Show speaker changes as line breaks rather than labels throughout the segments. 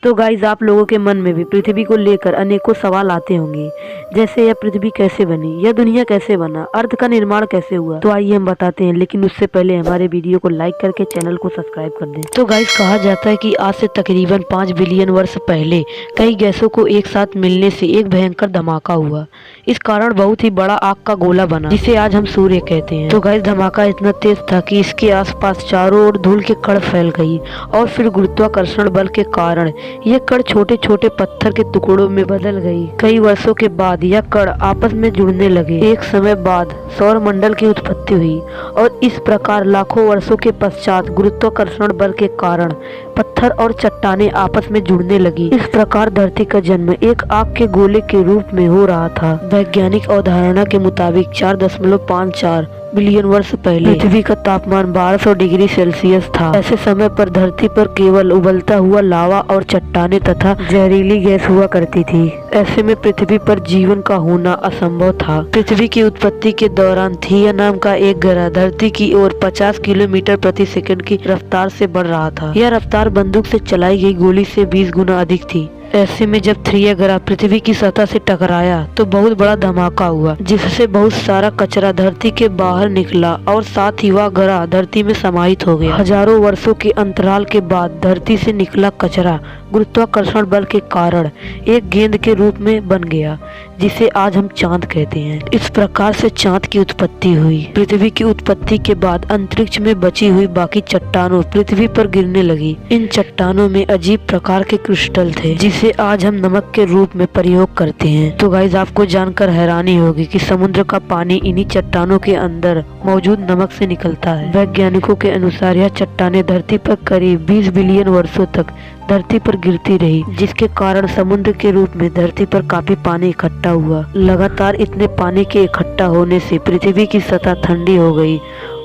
तो गाइज आप लोगों के मन में भी पृथ्वी को लेकर अनेकों सवाल आते होंगे, जैसे यह पृथ्वी कैसे बनी, यह दुनिया कैसे बना, अर्थ का निर्माण कैसे हुआ। तो आइए हम बताते हैं, लेकिन उससे पहले हमारे वीडियो को लाइक करके चैनल को सब्सक्राइब कर दें। तो गाइज कहा जाता है कि आज से तकरीबन 5 बिलियन वर्ष पहले कई गैसों को एक साथ मिलने से एक भयंकर धमाका हुआ। इस कारण बहुत ही बड़ा आग का गोला बना, जिसे आज हम सूर्य कहते हैं। तो गाइज धमाका इतना तेज था कि इसके आसपास चारों ओर धूल के कण फैल गई और फिर गुरुत्वाकर्षण बल के कारण यह कण छोटे छोटे पत्थर के टुकड़ों में बदल गई। कई वर्षों के बाद यह कण आपस में जुड़ने लगे। एक समय बाद सौर मंडल की उत्पत्ति हुई और इस प्रकार लाखों वर्षों के पश्चात गुरुत्वाकर्षण बल के कारण पत्थर और चट्टानें आपस में जुड़ने लगी। इस प्रकार धरती का जन्म एक आग के गोले के रूप में हो रहा था। वैज्ञानिक अवधारणा के मुताबिक 4.54 बिलियन वर्ष पहले पृथ्वी का तापमान 1200 डिग्री सेल्सियस था। ऐसे समय पर धरती पर केवल उबलता हुआ लावा और चट्टानें तथा जहरीली गैस हुआ करती थी। ऐसे में पृथ्वी पर जीवन का होना असंभव था। पृथ्वी की उत्पत्ति के दौरान थिया नाम का एक ग्रह धरती की ओर 50 किलोमीटर प्रति सेकंड की रफ्तार से बढ़ रहा था। यह रफ्तार बंदूक से चलाई गई गोली से 20 गुना अधिक थी। ऐसे में जब थिया ग्रह पृथ्वी की सतह से टकराया तो बहुत बड़ा धमाका हुआ, जिससे बहुत सारा कचरा धरती के बाहर निकला और साथ ही वह ग्रह धरती में समाहित हो गया। हजारों वर्षों के अंतराल के बाद धरती से निकला कचरा गुरुत्वाकर्षण बल के कारण एक गेंद के रूप में बन गया, जिसे आज हम चांद कहते हैं। इस प्रकार से चांद की उत्पत्ति हुई। पृथ्वी की उत्पत्ति के बाद अंतरिक्ष में बची हुई बाकी चट्टानों पृथ्वी पर गिरने लगी। इन चट्टानों में अजीब प्रकार के क्रिस्टल थे, जिसे आज हम नमक के रूप में प्रयोग करते हैं। तो गाइज आपको जानकर हैरानी होगी कि समुद्र का पानी इन्हीं चट्टानों के अंदर मौजूद नमक से निकलता है। वैज्ञानिकों के अनुसार यह चट्टानें धरती पर करीब 20 बिलियन वर्षों तक धरती पर गिरती रही, जिसके कारण समुद्र के रूप में धरती पर काफी पानी इकट्ठा हुआ। लगातार इतने पानी के इकट्ठा होने से पृथ्वी की सतह ठंडी हो गई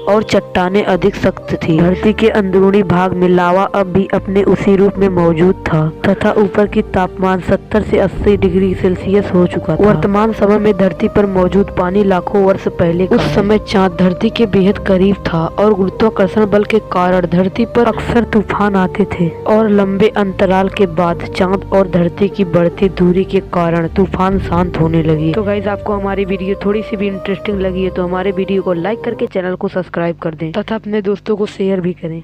और चट्टानें अधिक सख्त थी। धरती के अंदरूनी भाग में लावा अब भी अपने उसी रूप में मौजूद था तथा ऊपर की तापमान 70 से 80 डिग्री सेल्सियस हो चुका था। वर्तमान समय में धरती पर मौजूद पानी लाखों वर्ष पहले उस समय चांद धरती के बेहद करीब था और गुरुत्वाकर्षण बल के कारण धरती पर अक्सर तूफान आते थे और लंबे अंतराल के बाद चांद और धरती की बढ़ती दूरी के कारण तूफान शांत होने लगी। तो गाइज आपको हमारी वीडियो थोड़ी सी भी इंटरेस्टिंग लगी है तो हमारे वीडियो को लाइक करके चैनल को सब्सक्राइब कर दें तथा अपने दोस्तों को शेयर भी करें।